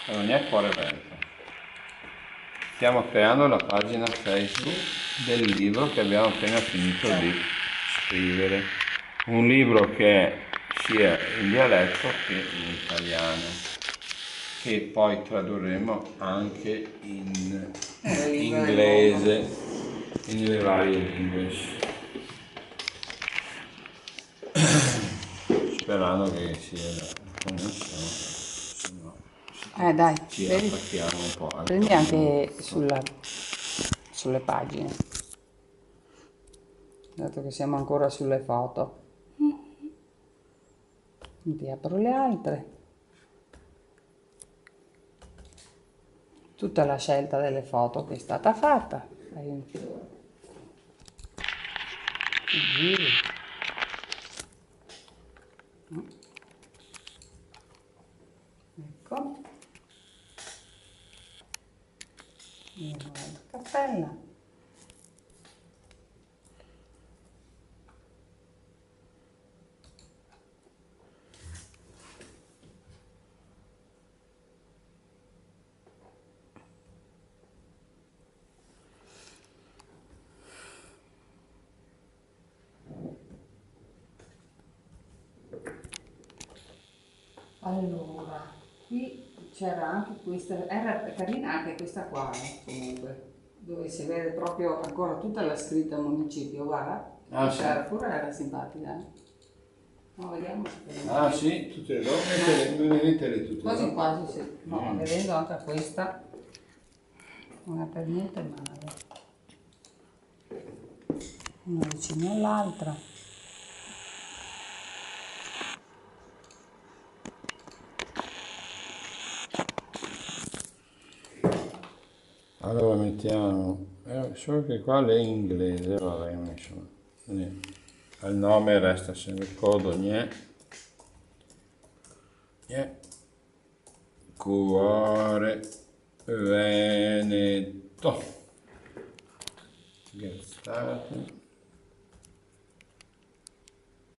non è cuore vento. Stiamo creando la pagina Facebook del libro che abbiamo appena finito di scrivere. Un libro che è sia in dialetto che in italiano, che poi tradurremo anche in inglese, nelle varie lingue, sperando che sia la connessione, se no Dai, ci vedi? attacchiamo un po' al Prendi anche computer. sulle pagine, dato che siamo ancora sulle foto. Ti apro le altre. Tutta la scelta delle foto che è stata fatta. Fai un giri. Ecco. Andiamo alla cappella. Allora, qui c'era anche questa, era carina anche questa qua, comunque, dove si vede proprio ancora tutta la scritta municipio, guarda. Ah, sì. Era pure era simpatica, eh. No, vediamo se Ah sì, tutte e due, mettere tutte e quasi due. quasi sì. No, vedendo anche questa, non è per niente male. Una vicino all'altra. Allora mettiamo, solo che qua lei è inglese, vabbè, insomma, al nome resta se mi ricordo cuore Veneto. Get started.